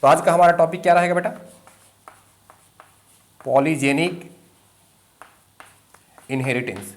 तो आज का हमारा टॉपिक क्या रहेगा बेटा? Polygenic inheritance.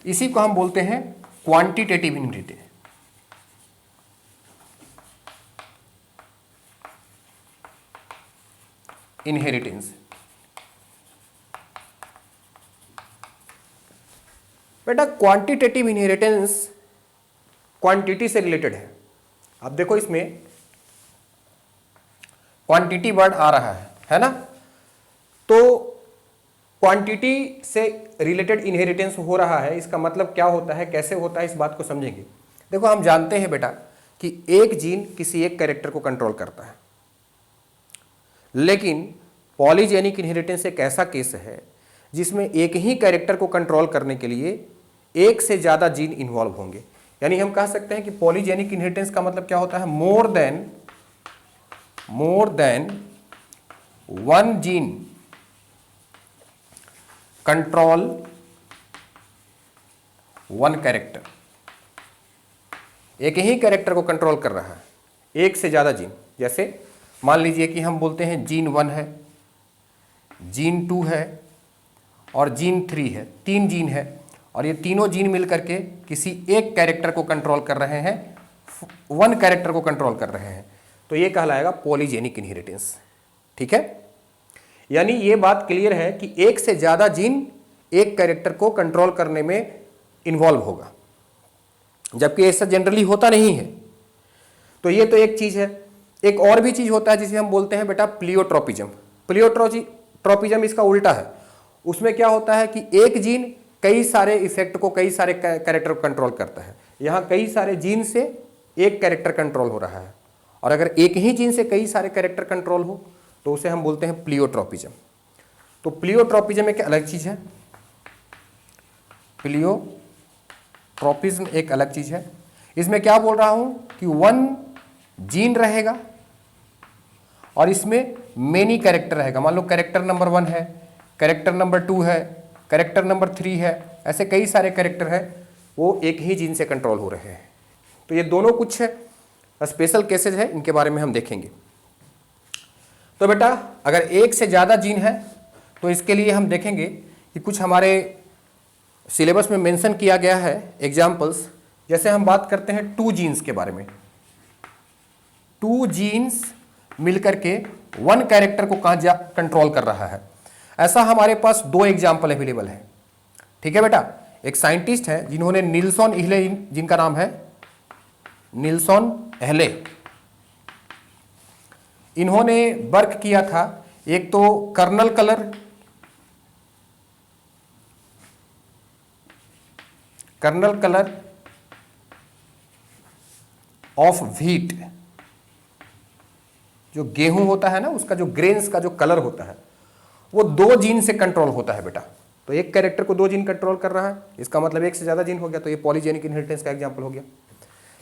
इसी को हम बोलते हैं क्वांटिटेटिव इनहेरिटेंस। बेटा क्वांटिटेटिव इनहेरिटेंस क्वांटिटी से रिलेटेड है। अब देखो इसमें क्वांटिटी वर्ड आ रहा है ना? तो क्वांटिटी से रिलेटेड इनहेरिटेंस हो रहा है, इसका मतलब क्या होता है, कैसे होता है, इस बात को समझेंगे। देखो हम जानते हैं बेटा कि एक जीन किसी एक कैरेक्टर को कंट्रोल करता है, लेकिन पॉलीजेनिक इनहेरिटेंस एक ऐसा केस है जिसमें एक ही कैरेक्टर को कंट्रोल करने के लिए एक से ज्यादा जीन इन्वॉल्व होंगे। यानी हम कह सकते हैं कि पॉलीजेनिक इनहेरिटेंस का मतलब क्या होता है? More than one gene control one character. एक ही कैरेक्टर को कंट्रोल कर रहा है एक से ज्यादा जीन। जैसे मान लीजिए कि हम बोलते हैं जीन 1 है, जीन 2 है और जीन 3 है। 3 जीन है और ये तीनों जीन मिलकर के किसी एक कैरेक्टर को कंट्रोल कर रहे हैं, वन कैरेक्टर को कंट्रोल कर रहे हैं, तो ये कहलाएगा पॉलीजेनिक इनहेरिटेंस। ठीक है, यानी ये बात क्लियर है कि एक से ज्यादा जीन एक कैरेक्टर को कंट्रोल करने में इन्वॉल्व होगा, जबकि ऐसा जनरली होता नहीं है। तो ये तो एक चीज है। एक और भी चीज होता है जिसे हम बोलते हैं बेटा प्लियोट्रोपिज्म। प्लियोट्रोपिज्म इसका उल्टा है। उसमें क्या होता है कि एक जीन कई सारे इफेक्ट को, कई सारे कैरेक्टर को कंट्रोल करता है। यहाँ कई सारे जीन से एक कैरेक्टर कंट्रोल हो रहा है, और अगर एक ही जीन से कई सारे कैरेक्टर कंट्रोल हो तो उसे हम बोलते हैं प्लियोट्रोपिज्म। तो प्लियोट्रोपिज्म एक अलग चीज है, प्लियोट्रोपिज्म एक अलग चीज है। इसमें क्या बोल रहा हूं कि वन जीन रहेगा और इसमें मेनी कैरेक्टर रहेगा। मान लो कैरेक्टर नंबर 1 है, कैरेक्टर नंबर 2 है, कैरेक्टर नंबर 3 है, ऐसे कई सारे कैरेक्टर है, वो एक ही जीन से कंट्रोल हो रहे हैं। तो ये दोनों कुछ स्पेशल केसेस है, इनके बारे में हम देखेंगे। तो बेटा अगर एक से ज्यादा जीन है तो इसके लिए हम देखेंगे कि कुछ हमारे सिलेबस में मेंशन किया गया है एग्जाम्पल्स। जैसे हम बात करते हैं 2 जीन्स के बारे में। 2 जीन्स मिलकर के वन कैरेक्टर को कहां कंट्रोल कर रहा है, ऐसा हमारे पास 2 एग्जाम्पल अवेलेबल है। ठीक है बेटा, एक साइंटिस्ट है जिन्होंने निल्सन इहले, जिनका नाम है निल्सन इहले, इन्होंने वर्क किया था एक तो कर्नल कलर ऑफ व्हीट। जो गेहूं होता है ना, उसका जो ग्रेन्स का जो कलर होता है वो 2 जीन से कंट्रोल होता है बेटा। तो एक कैरेक्टर को 2 जीन कंट्रोल कर रहा है, इसका मतलब एक से ज्यादा जीन हो गया, तो ये पॉलीजेनिक इनहेरिटेंस का एग्जांपल हो गया।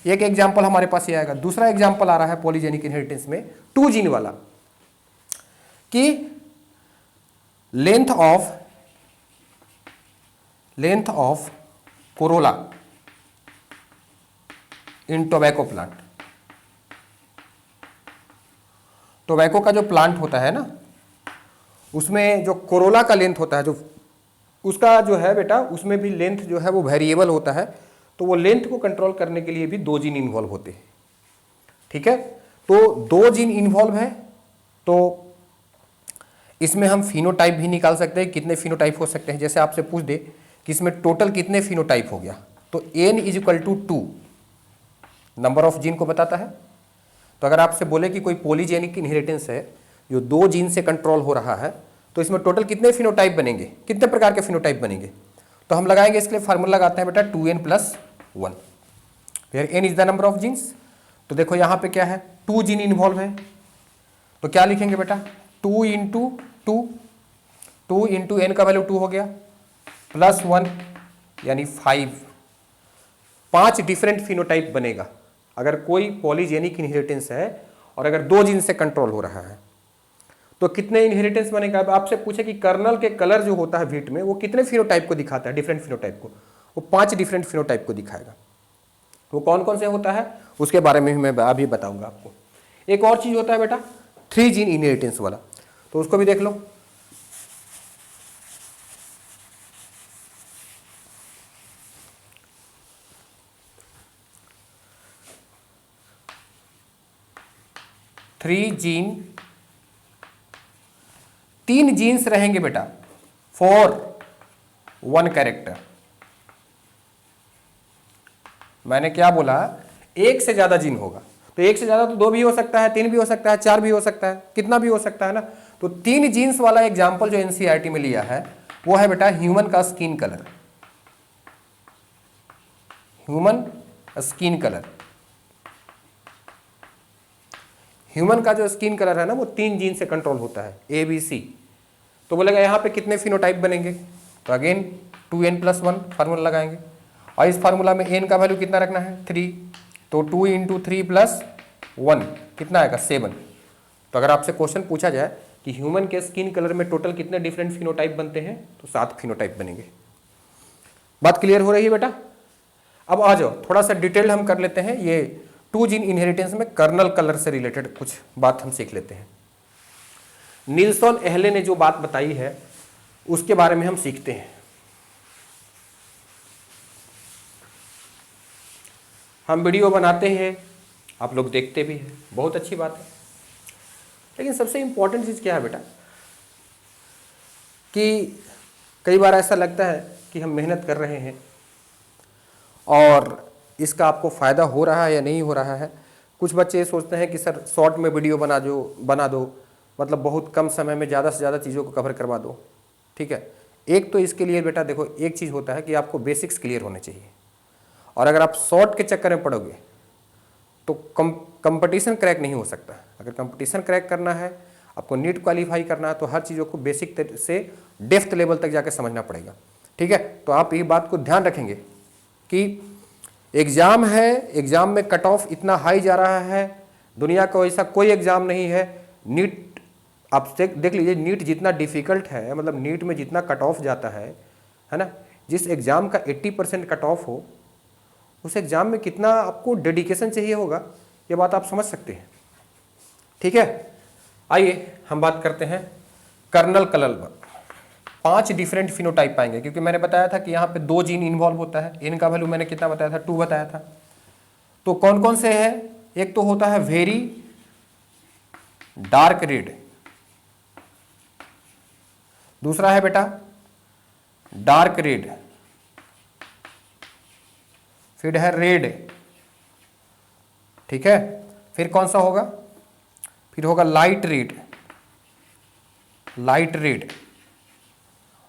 एक एग्जांपल हमारे पास ये आएगा। दूसरा एग्जांपल आ रहा है पॉलीजेनिक इनहेरिटेंस में 2 जीन वाला, कि length of Corolla in tobacco plant. Tobacco का जो प्लांट होता है ना, उसमें जो कोरोला का लेंथ होता है, जो उसका जो है बेटा, उसमें भी लेंथ जो है वो वेरिएबल होता है। तो वो लेंथ को कंट्रोल करने के लिए भी 2 जीन इन्वॉल्व होते हैं। ठीक है, तो 2 जीन इन्वॉल्व है, तो इसमें हम फिनोटाइप भी निकाल सकते हैं। कितने फिनोटाइप हो सकते हैं? जैसे आपसे पूछ दे कि इसमें टोटल कितने फिनोटाइप हो गया, तो n = 2 नंबर ऑफ जीन को बताता है। तो अगर आपसे बोले कि कोई पॉलीजेनिक इनहेरिटेंस है जो 2 जीन से कंट्रोल हो रहा है, तो इसमें टोटल कितने फिनोटाइप बनेंगे, कितने प्रकार के फिनोटाइप बनेंगे? तो हम लगाएंगे, इसके लिए फार्मूला लगाते हैं बेटा 2n + 1, where n is the number of genes. तो देखो यहाँ पे क्या है, 2 जीन इन्वॉल्व है, तो क्या लिखेंगे बेटा, 2 × 2, 2 × n का वैल्यू 2 हो गया, +1 यानी 5 डिफरेंट फिनोटाइप बनेगा अगर कोई पॉलीजेनिक इनहेरिटेंस है और अगर 2 जीन से कंट्रोल हो रहा है। तो कितने इनहेरिटेंस बनेगा? अब आपसे पूछे कि कर्नल के कलर जो होता है व्हीट में, वो कितने फिनोटाइप को दिखाता है, डिफरेंट फिनोटाइप को, वो 5 डिफरेंट फिनोटाइप को दिखाएगा। वो कौन कौन से होता है उसके बारे में भी मैं अभी बताऊंगा आपको। एक और चीज होता है बेटा 3 जीन इनहेरिटेंस वाला, तो उसको भी देख लो। तीन जीन्स रहेंगे बेटा फॉर 1 कैरेक्टर। मैंने क्या बोला, एक से ज्यादा जीन होगा, तो एक से ज्यादा तो 2 भी हो सकता है, 3 भी हो सकता है, 4 भी हो सकता है, कितना भी हो सकता है ना। तो 3 जीन्स वाला एग्जाम्पल जो एनसीईआरटी में लिया है वो है बेटा ह्यूमन का skin colour. Human skin colour, human का जो स्किन कलर है ना वो 3 जीन से कंट्रोल होता है, ABC। तो बोलेगा यहाँ पे कितने फिनोटाइप बनेंगे, तो अगेन 2n+1 फार्मूला लगाएंगे, और इस फार्मूला में n का वैल्यू कितना रखना है 3, तो 2 × 3 + 1 कितना आएगा 7। तो अगर आपसे क्वेश्चन पूछा जाए कि ह्यूमन के स्किन कलर में टोटल कितने डिफरेंट फिनोटाइप बनते हैं, तो 7 फिनोटाइप बनेंगे। बात क्लियर हो रही है बेटा। अब आ जाओ थोड़ा सा डिटेल हम कर लेते हैं, ये 2 जीन इनहेरिटेंस में कर्नल कलर से रिलेटेड कुछ बात हम सीख लेते हैं। निल्सन एहले ने जो बात बताई है उसके बारे में हम सीखते हैं। हम वीडियो बनाते हैं, आप लोग देखते भी हैं, बहुत अच्छी बात है, लेकिन सबसे इंपॉर्टेंट चीज़ क्या है बेटा कि कई बार ऐसा लगता है कि हम मेहनत कर रहे हैं और इसका आपको फ़ायदा हो रहा है या नहीं हो रहा है। कुछ बच्चे सोचते हैं कि सर शॉर्ट में वीडियो बना दो, मतलब बहुत कम समय में ज़्यादा से ज़्यादा चीज़ों को कवर करवा दो। ठीक है, एक तो इसके लिए बेटा देखो, एक चीज़ होता है कि आपको बेसिक्स क्लियर होने चाहिए, और अगर आप शॉर्ट के चक्कर में पड़ोगे तो कंपटीशन क्रैक नहीं हो सकता। अगर कंपटीशन क्रैक करना है, आपको नीट क्वालिफाई करना है, तो हर चीज़ों को बेसिक से डेप्थ लेवल तक जाकर समझना पड़ेगा। ठीक है, तो आप ये बात को ध्यान रखेंगे कि एग्ज़ाम है, एग्ज़ाम में कट ऑफ इतना हाई जा रहा है, दुनिया का ऐसा कोई एग्ज़ाम नहीं है। नीट आप देख लीजिए, नीट जितना डिफ़िकल्ट है, मतलब नीट में जितना कट ऑफ जाता है ना, जिस एग्ज़ाम का 80% कट ऑफ हो, उस एग्ज़ाम में कितना आपको डेडिकेशन चाहिए होगा, ये बात आप समझ सकते हैं। ठीक है, आइए हम बात करते हैं कर्नल कलर पर। 5 डिफरेंट फिनोटाइप पाएंगे, क्योंकि मैंने बताया था कि यहाँ पे 2 जीन इन्वॉल्व होता है। इनका वैल्यू मैंने कितना बताया था, 2 बताया था। तो कौन कौन से हैं, एक तो होता है वेरी डार्क रेड, दूसरा है बेटा डार्क रेड, फिर है रेड। ठीक है, फिर कौन सा होगा, फिर होगा लाइट रेड,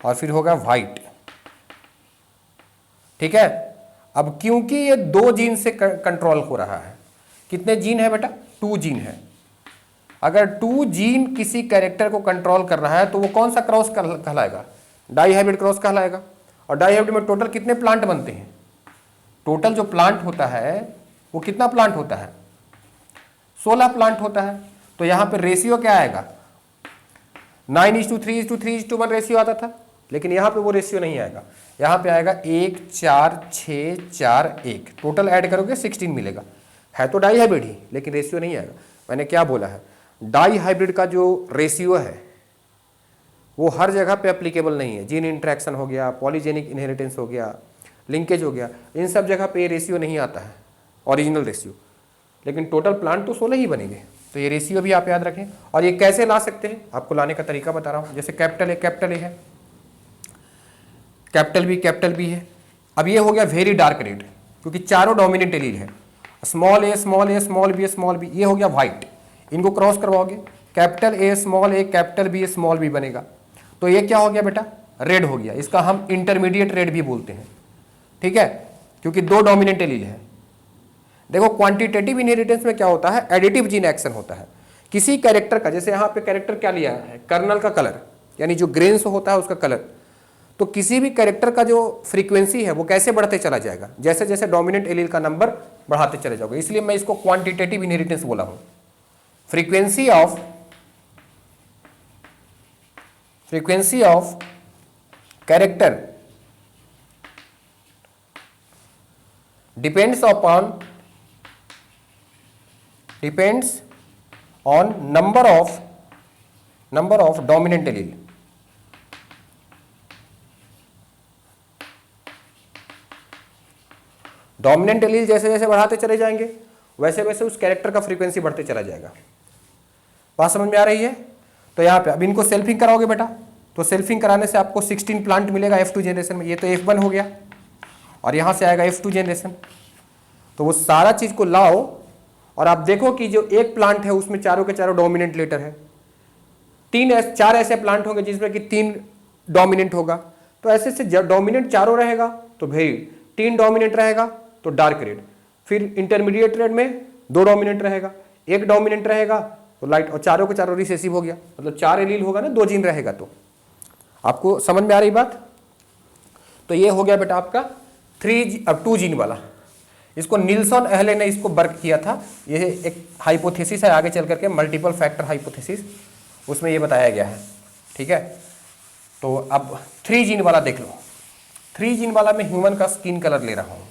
और फिर होगा व्हाइट। ठीक है, अब क्योंकि ये 2 जीन से कंट्रोल हो रहा है, कितने जीन है बेटा, 2 जीन है। अगर 2 जीन किसी कैरेक्टर को कंट्रोल कर रहा है तो वो कौन सा क्रॉस कहलाएगा, डाइहाइब्रिड क्रॉस कहलाएगा। और डाइहाइब्रिड में टोटल कितने प्लांट बनते हैं, टोटल जो प्लांट होता है वो कितना प्लांट होता है, 16 प्लांट होता है। तो यहाँ पे रेशियो क्या आएगा, 9:3:3:1 रेशियो आता था, लेकिन यहाँ पे वो रेशियो नहीं आएगा। यहाँ पे आएगा 1 4 6 4 1, टोटल ऐड करोगे 16 मिलेगा। है तो डाई हाइब्रिड ही, लेकिन रेशियो नहीं आएगा। मैंने क्या बोला है, डाई हाइब्रिड का जो रेशियो है वो हर जगह पे एप्लीकेबल नहीं है। जीन इंट्रैक्शन हो गया, पॉलीजेनिक इनहेरिटेंस हो गया, लिंकेज हो गया, इन सब जगह पे ये रेशियो नहीं आता है, ओरिजिनल रेशियो। लेकिन टोटल प्लांट तो 16 ही बनेंगे, तो ये रेशियो भी आप याद रखें। और ये कैसे ला सकते हैं, आपको लाने का तरीका बता रहा हूँ। जैसे कैपिटल ए है, कैपिटल बी है। अब ये हो गया वेरी डार्क रेड, क्योंकि चारों डोमिनेंट एलील है, स्मॉल ए स्मॉल बी, ये हो गया व्हाइट। इनको क्रॉस करवाओगे, capital A capital B small B बनेगा, तो ये क्या हो गया बेटा, रेड हो गया। इसका हम इंटरमीडिएट रेड भी बोलते हैं। ठीक है, क्योंकि 2 डोमिनेंट एलील है। देखो क्वांटिटेटिव इनहेरिटेंस में क्या होता है, एडिटिव जीन एक्शन होता है। किसी कैरेक्टर का, जैसे यहाँ पे कैरेक्टर क्या लिया है, कर्नल का कलर, यानी जो ग्रेन्स होता है उसका कलर। तो किसी भी कैरेक्टर का जो फ्रीक्वेंसी है वो कैसे बढ़ते चला जाएगा, जैसे जैसे डोमिनेंट एलील का नंबर बढ़ाते चले जाओगे। इसलिए मैं इसको क्वांटिटेटिव इनहेरिटेंस बोला हूं। Frequency of character depends on number of dominant allele. Dominant allele जैसे जैसे बढ़ाते चले जाएंगे वैसे वैसे उस कैरेक्टर का फ्रीक्वेंसी बढ़ते चला जाएगा। बात समझ में आ रही है? तो यहाँ पे अब इनको सेल्फिंग कराओगे बेटा, तो सेल्फिंग कराने से आपको 16 प्लांट मिलेगा F2 जनरेशन में। ये तो F1 हो गया और यहाँ से आएगा F2 जनरेशन। तो वो सारा चीज को लाओ और आप देखो कि जो एक प्लांट है उसमें चारों के चारों डोमिनेंट लेटर है। 4 ऐसे प्लांट होंगे जिसमें कि 3 डोमिनेंट होगा। तो ऐसे से जब डोमिनेंट चारों रहेगा तो भाई 3 डोमिनेंट रहेगा तो डार्क रेड, फिर इंटरमीडिएट रेड में 2 डोमिनेंट रहेगा, 1 डोमिनेंट रहेगा तो लाइट, और चारों के चारों रिसेसिव हो गया। मतलब 4 एलील होगा ना, 2 जीन रहेगा। तो आपको समझ में आ रही बात? तो ये हो गया बेटा आपका 2 जीन वाला। इसको निल्सन अहले ने इसको वर्क किया था। ये एक हाइपोथेसिस है, आगे चल करके मल्टीपल फैक्टर हाइपोथेसिस, उसमें ये बताया गया है। ठीक है, तो अब 3 जीन वाला देख लो। 3 जीन वाला मैं ह्यूमन का स्किन कलर ले रहा हूं।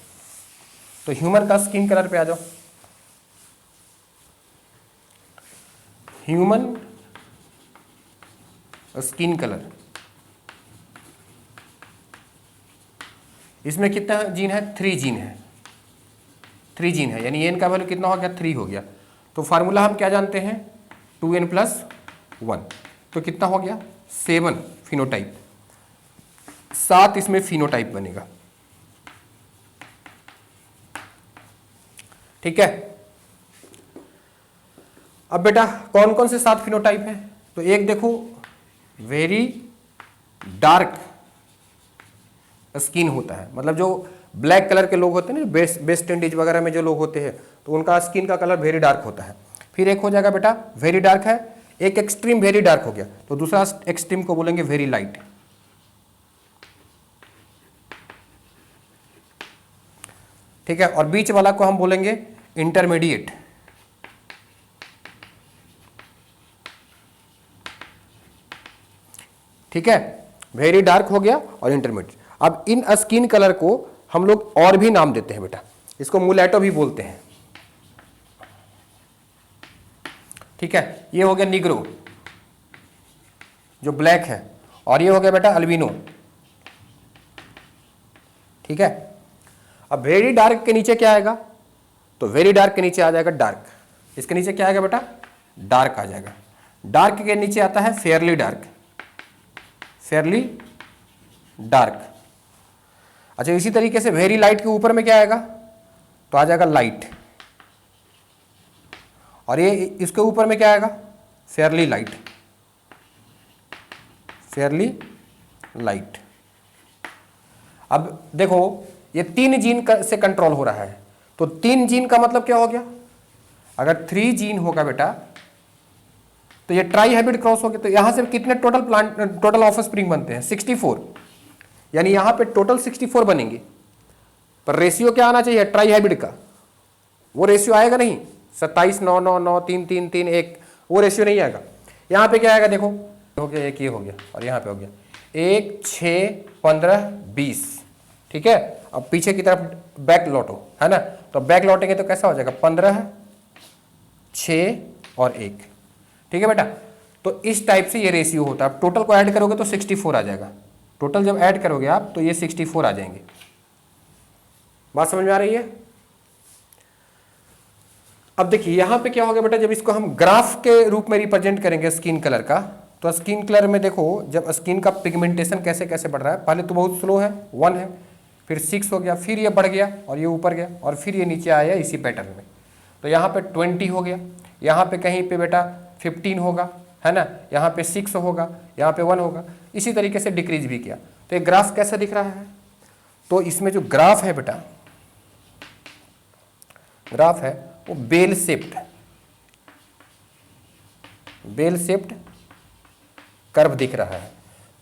तो ह्यूमन का स्किन कलर पे आ जाओ। ह्यूमन स्किन कलर, इसमें कितना जीन है? 3 जीन है। 3 जीन है, यानी एन का वैल्यू कितना हो गया? 3 हो गया। तो फार्मूला हम क्या जानते हैं? 2n+1। तो कितना हो गया? 7 फिनोटाइप, 7 इसमें फिनोटाइप बनेगा। ठीक है, अब बेटा कौन कौन से 7 फिनोटाइप हैं? तो एक देखो, वेरी डार्क स्किन होता है, मतलब जो ब्लैक कलर के लोग होते हैं ना, वेस्ट इंडीज वगैरह में जो लोग होते हैं, तो उनका स्किन का कलर वेरी डार्क होता है। फिर एक हो जाएगा बेटा वेरी डार्क है, एक एक्सट्रीम वेरी डार्क हो गया, तो दूसरा एक्सट्रीम को बोलेंगे वेरी लाइट। ठीक है, और बीच वाला को हम बोलेंगे इंटरमीडिएट। ठीक है, वेरी डार्क हो गया और इंटरमीडिएट। अब इन स्किन कलर को हम लोग और भी नाम देते हैं बेटा, इसको मुलेटो भी बोलते हैं। ठीक है, ये हो गया निग्रो जो ब्लैक है, और ये हो गया बेटा अल्बिनो। ठीक है, अब वेरी डार्क के नीचे क्या आएगा? तो वेरी डार्क के नीचे आ जाएगा डार्क। इसके नीचे क्या आएगा बेटा? डार्क आ जाएगा। डार्क के नीचे आता है फेयरली डार्क, फेयरली डार्क। अच्छा, इसी तरीके से वेरी लाइट के ऊपर में क्या आएगा? तो आ जाएगा लाइट, और ये इसके ऊपर में क्या आएगा? Fairlie light, Fairlie light. अब देखो ये 3 जीन से कंट्रोल हो रहा है, तो 3 जीन का मतलब क्या हो गया? अगर 3 जीन होगा बेटा तो ये ट्राई हाइब्रिड क्रॉस हो गया। तो यहां से कितने टोटल ऑफ स्प्रिंग बनते हैं? 64, यानी यहां पे टोटल 64 बनेंगे। पर रेशियो क्या आना चाहिए ट्राई हाइब्रिड का? वो रेशियो आएगा नहीं, 27 9 9 9 3 3 3 1, वो रेशियो नहीं आएगा। यहां पे क्या आएगा? देखो हो गया, एक ये हो गया और यहां पे हो गया 1 6 15 20। ठीक है, अब पीछे की तरफ बैक लौटो, है ना, तो बैक लौटेंगे तो कैसा हो जाएगा? 15 6 और 1। ठीक है बेटा, तो इस टाइप से ये रेशियो होता है। अब टोटल को ऐड करोगे तो 64 आ जाएगा। टोटल जब ऐड करोगे आप तो ये 64 आ जाएंगे। बात समझ में आ रही है? अब देखिए यहां पे क्या होगा बेटा, जब इसको हम ग्राफ के रूप में रिप्रेजेंट करेंगे स्किन कलर का, तो स्किन कलर में देखो जब स्किन का पिगमेंटेशन कैसे कैसे बढ़ रहा है। पहले तो बहुत स्लो है, 1 है, फिर 6 हो गया, फिर ये बढ़ गया और ये ऊपर गया, और फिर ये नीचे आया इसी पैटर्न में। तो यहाँ पे 20 हो गया, यहाँ पे कहीं पे बेटा 15 होगा, है ना, यहाँ पे 6 होगा, यहाँ पे 1 होगा, इसी तरीके से डिक्रीज भी किया। तो ये ग्राफ कैसा दिख रहा है? तो इसमें जो ग्राफ है बेटा, ग्राफ है वो बेल शेप्ड कर्व दिख रहा है।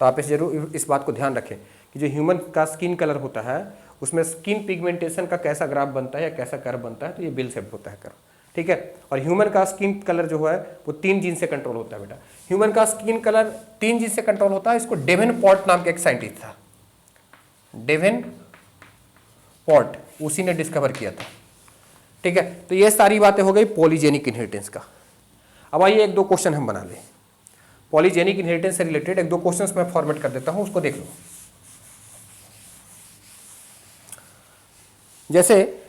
तो आप जरूर इस बात को ध्यान रखें कि जो ह्यूमन का स्किन कलर होता है उसमें स्किन पिगमेंटेशन का कैसा ग्राफ बनता है या कैसा कर्व बनता है, तो ये बेल शेप्ड होता है कर्व। ठीक है, और ह्यूमन का स्किन कलर जो है वो 3 जीन से कंट्रोल होता है बेटा। ह्यूमन का स्किन कलर 3 जीन से कंट्रोल होता है। इसको डेवेनपोर्ट नाम के एक साइंटिस्ट था, डेवेनपोर्ट, उसी ने डिस्कवर किया था। ठीक है, तो ये सारी बातें हो गई पॉलीजेनिक इनहेरिटेंस का। अब आइए एक दो क्वेश्चन हम बना लें पॉलीजेनिक इनहेरिटेंस से रिलेटेड। एक दो क्वेश्चंस मैं फॉर्मेट कर देता हूं, उसको देख लो। जैसे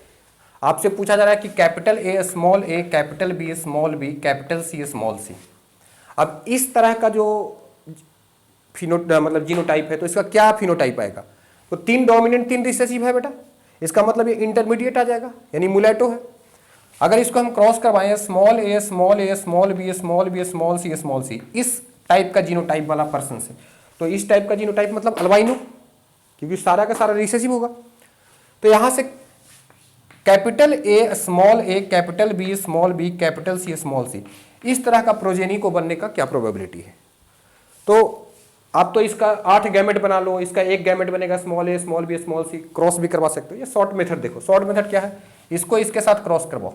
आपसे पूछा जा रहा है कि capital A small A, capital B small B, capital C small C. अब इस तरह का जो मतलब जीनोटाइप है, तो इसका क्या फिनोटाइप आएगा? तो 3 डोमिनेंट 3 रिसेसिव है बेटा, इसका मतलब ये इंटरमीडिएट आ जाएगा, यानी मुलेटो है। अगर इसको हम क्रॉस करवाएं small A small A small B small B small C, इस टाइप का जीनोटाइप वाला पर्सन से, तो इस टाइप का जीनोटाइप मतलब अल्बाइनो, क्योंकि सारा का सारा रिसेसिव होगा। तो यहां से capital A small A, capital B small B, capital C small C, इस तरह का प्रोजेनी को बनने का क्या प्रोबेबिलिटी है? तो आप तो इसका 8 गैमेट बना लो, इसका एक गैमेट बनेगा small A small B small C, cross भी करवा सकते हो। ये शॉर्ट मेथड देखो, शॉर्ट मेथड क्या है, इसको इसके साथ क्रॉस करवाओ।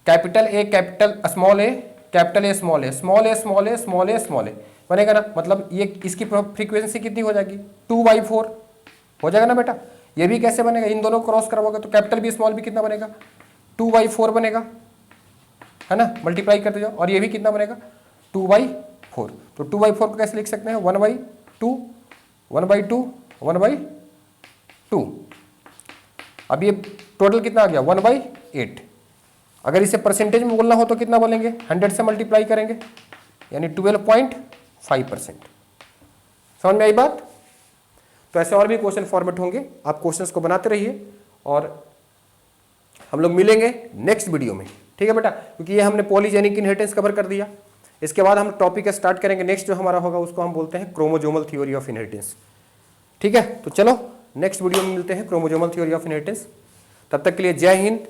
Capital A capital small A, capital A small A, small A small A small A small A बनेगा ना, मतलब ये इसकी फ्रीक्वेंसी कितनी हो जाएगी? 2/4 हो जाएगा ना बेटा। ये भी कैसे बनेगा? इन दोनों क्रॉस करवाओगे तो कैपिटल बी स्मॉल बी कितना बनेगा? 2/4 बनेगा, है ना, मल्टीप्लाई करते जाओ। और ये भी कितना बनेगा? 2/4। तो 2/4 को कैसे लिख सकते हैं? 1/2, 1/2, 1/2। अब ये टोटल कितना आ गया? 1/8। अगर इसे परसेंटेज में बोलना हो तो कितना बोलेंगे? 100 से मल्टीप्लाई करेंगे, यानी 12.5%। समझ में आई बात? तो ऐसे और भी क्वेश्चन फॉर्मेट होंगे, आप क्वेश्चंस को बनाते रहिए और हम लोग मिलेंगे नेक्स्ट वीडियो में। ठीक है बेटा, क्योंकि ये हमने पॉलीजेनिक इनहेरिटेंस कवर कर दिया। इसके बाद हम टॉपिक स्टार्ट करेंगे, नेक्स्ट जो हमारा होगा उसको हम बोलते हैं क्रोमोजोमल थ्योरी ऑफ इनहेरिटेंस। ठीक है, तो चलो नेक्स्ट वीडियो में मिलते हैं, क्रोमोजोमल थ्योरी ऑफ इनहेरिटेंस। तब तक के लिए जय हिंद,